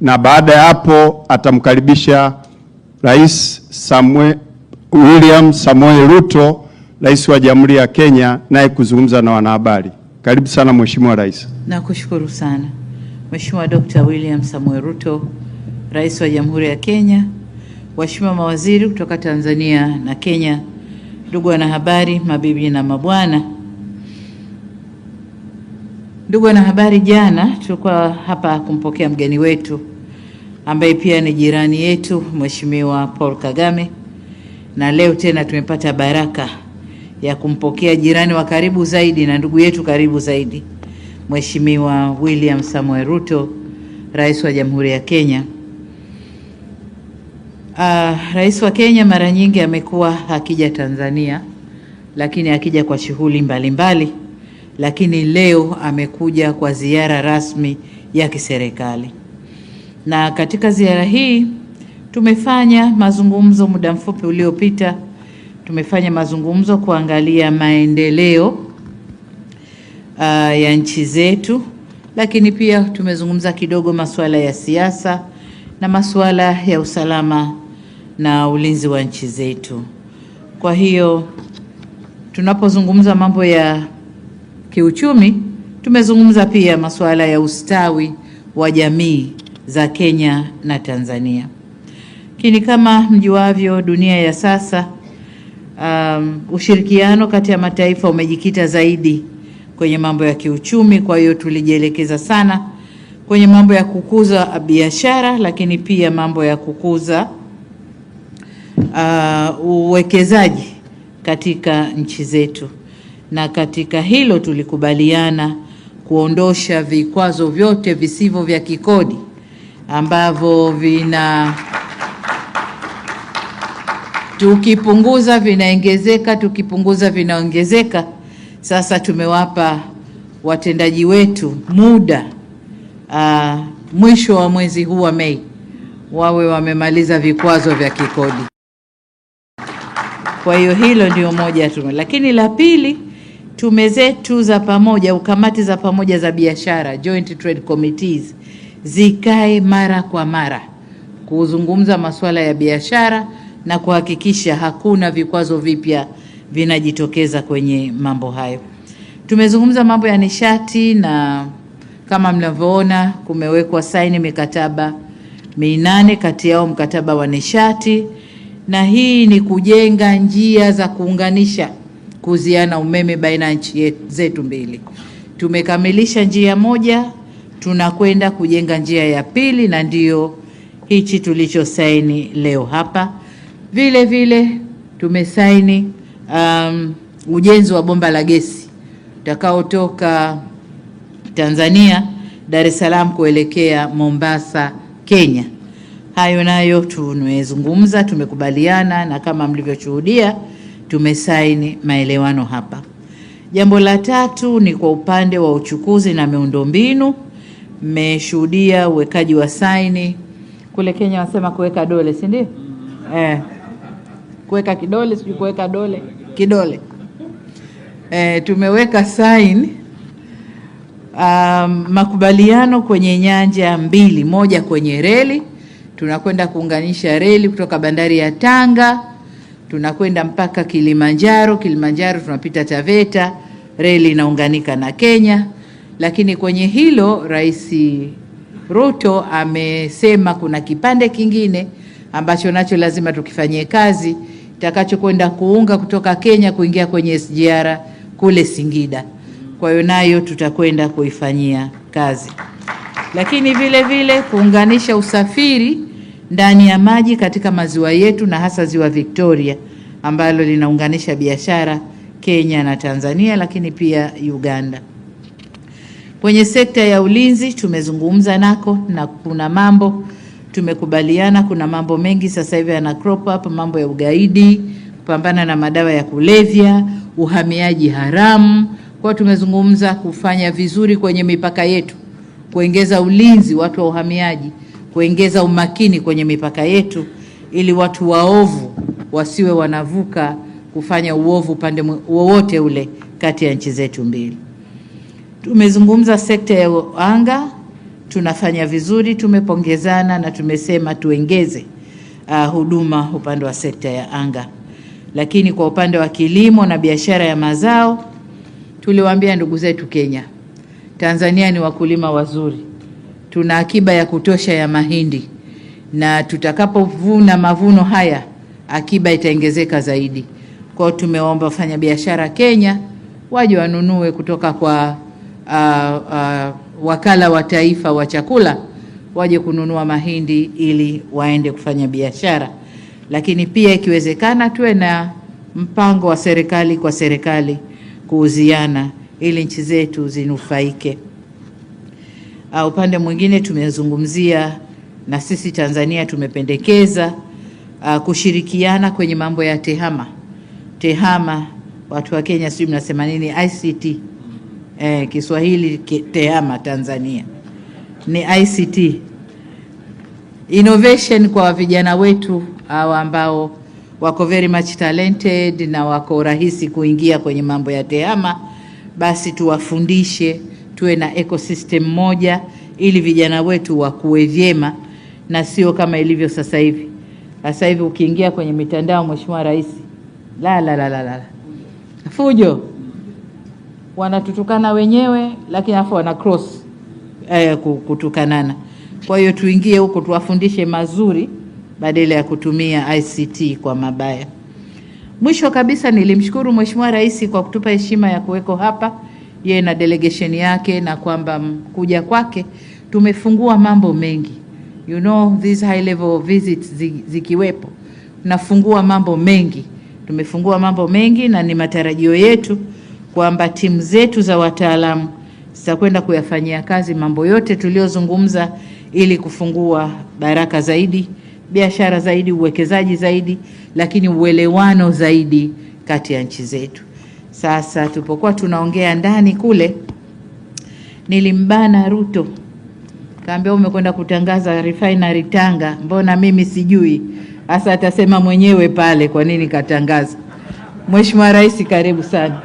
na baada ya hapo atamkaribisha Rais William Samoei Ruto, Rais wa Jamhuri ya Kenya, naye kuzungumza na wanahabari. Karibu sana Mheshimiwa Rais. Nakushukuru sana Mheshimiwa Dr. William Samoei Ruto, Rais wa Jamhuri ya Kenya, waheshimiwa mawaziri kutoka Tanzania na Kenya, ndugu wanahabari, mabibi na mabwana. Ndugu wanahabari, jana tulikuwa hapa kumpokea mgeni wetu ambaye pia ni jirani yetu, Mheshimiwa Paul Kagame, na leo tena tumepata baraka ya kumpokea jirani wa karibu zaidi na ndugu yetu karibu zaidi, Mheshimiwa William Samoei Ruto, Rais wa Jamhuri ya Kenya. Rais wa Kenya mara nyingi amekuwa akija Tanzania, lakini akija kwa shughuli mbalimbali, lakini leo amekuja kwa ziara rasmi ya kiserikali. Na katika ziara hii tumefanya mazungumzo muda mfupi uliopita. Tumefanya mazungumzo kuangalia maendeleo ya nchi zetu, lakini pia tumezungumza kidogo masuala ya siasa na masuala ya usalama na ulinzi wa nchi zetu. Kwa hiyo tunapozungumza mambo ya kiuchumi, tumezungumza pia masuala ya ustawi wa jamii za Kenya na Tanzania. Lakini kama mjuavyo, dunia ya sasa, ushirikiano kati ya mataifa umejikita zaidi kwenye mambo ya kiuchumi. Kwa hiyo tulijielekeza sana kwenye mambo ya kukuza biashara, lakini pia mambo ya kukuza uwekezaji katika nchi zetu. Na katika hilo tulikubaliana kuondosha vikwazo vyote visivyo vya kikodi ambavyo tukipunguza vinaongezeka, tukipunguza vinaongezeka. Sasa tumewapa watendaji wetu muda mwisho wa mwezi huu wa Mei wawe wamemaliza vikwazo vya kikodi. Kwa hiyo hilo ndio moja tume. Lakini la pili, tume zetu za pamoja, kamati za pamoja za biashara, Joint Trade Committees, zikae mara kwa mara kuzungumza masuala ya biashara na kuhakikisha hakuna vikwazo vipya vinajitokeza kwenye mambo hayo. Tumezungumza mambo ya nishati, na kama mnavyoona kumewekwa saini mikataba 8, kati yao mkataba wa nishati, na hii ni kujenga njia za kuunganisha kuziana umeme baina ya nchi zetu mbili. Tumekamilisha njia moja, tunakwenda kujenga njia ya pili, na ndio hichi tulichosaini leo hapa. Vile vile tumesaini ujenzi wa bomba la gesi utakaotoka Tanzania Dar es Salaam kuelekea Mombasa, Kenya. Hayo nayo tumezungumza, tumekubaliana, na kama mlivyoshuhudia tumesaini maelewano hapa. Jambo la tatu ni kwa upande wa uchukuzi na miundombinu. Mmeshuhudia uwekaji wa saini kule Kenya, wasema kuweka dole, si ndio? Kuweka kidole, sio kuweka dole, kidole. Tumeweka saini makubaliano kwenye nyanja mbili. Moja kwenye reli, tunakwenda kuunganisha reli kutoka bandari ya Tanga tunakwenda mpaka Kilimanjaro. Kilimanjaro tunapita Taveta, reli inaunganika na Kenya. Lakini kwenye hilo Rais Ruto amesema kuna kipande kingine ambacho nacho lazima tukifanyie kazi, takachokwenda kuunga kutoka Kenya kuingia kwenye SGR kule Singida. Kwa hiyo nayo tutakwenda kuifanyia kazi. Lakini vile vile kuunganisha usafiri ndani ya maji katika maziwa yetu, na hasa ziwa Victoria ambalo linaunganisha biashara Kenya na Tanzania, lakini pia Uganda. Kwenye sekta ya ulinzi tumezungumza nako, na kuna mambo tumekubaliana. Kuna mambo mengi sasa hivi yana crop up, mambo ya ugaidi, kupambana na madawa ya kulevya, uhamiaji haramu. Kwa tumezungumza kufanya vizuri kwenye mipaka yetu, kuongeza ulinzi watu wa uhamiaji, kuongeza umakini kwenye mipaka yetu, ili watu waovu wasiwe wanavuka kufanya uovu pande wowote ule kati ya nchi zetu mbili. Tumezungumza sekta ya anga, tunafanya vizuri, tumepongezana na tumesema tuongeze huduma upande wa sekta ya anga. Lakini kwa upande wa kilimo na biashara ya mazao, tuliwaambia ndugu zetu Kenya, Tanzania ni wakulima wazuri. Tuna akiba ya kutosha ya mahindi, na tutakapovuna mavuno haya akiba itaongezeka zaidi. Kwa hiyo tumeomba wafanyabiashara Kenya waje wanunue kutoka kwa wakala wa taifa wa chakula, waje kununua mahindi ili waende kufanya biashara. Lakini pia ikiwezekana tuwe na mpango wa serikali kwa serikali kuuziana ili nchi zetu zinufaike. Upande mwingine tumezungumzia, na sisi Tanzania tumependekeza kushirikiana kwenye mambo ya tehama. Tehama, watu wa Kenya sijui mnasema nini, ICT. Kiswahili tehama Tanzania ni ICT. Innovation kwa vijana wetu ambao wako very much talented na wako rahisi kuingia kwenye mambo ya tehama, basi tuwafundishe, tuwe na ecosystem moja ili vijana wetu wakue vyema, na sio kama ilivyo sasa hivi. Sasa hivi ukiingia kwenye mitandao, Mheshimiwa Rais, la fujo, wanatutukana wenyewe, lakini afu wana cross kutukanana. Kwa hiyo tuingie huko tuwafundishe mazuri badala ya kutumia ICT kwa mabaya. Mwisho kabisa, nilimshukuru Mheshimiwa Rais kwa kutupa heshima ya kuweko hapa yeye na delegation yake, na kwamba kuja kwake tumefungua mambo mengi. You know, these high level visits zikiwepo tunafungua mambo mengi. Tumefungua mambo mengi, na ni matarajio yetu kwamba timu zetu za wataalamu zitakwenda kuyafanyia kazi mambo yote tuliozungumza ili kufungua baraka zaidi, biashara zaidi, uwekezaji zaidi, lakini uelewano zaidi kati ya nchi zetu. Sasa tupokuwa tunaongea ndani kule, nilimbana Ruto, kaambia umekwenda kutangaza refinery Tanga, mbona mimi sijui? Hasa atasema mwenyewe pale kwa nini katangaza. Mheshimiwa Rais, karibu sana.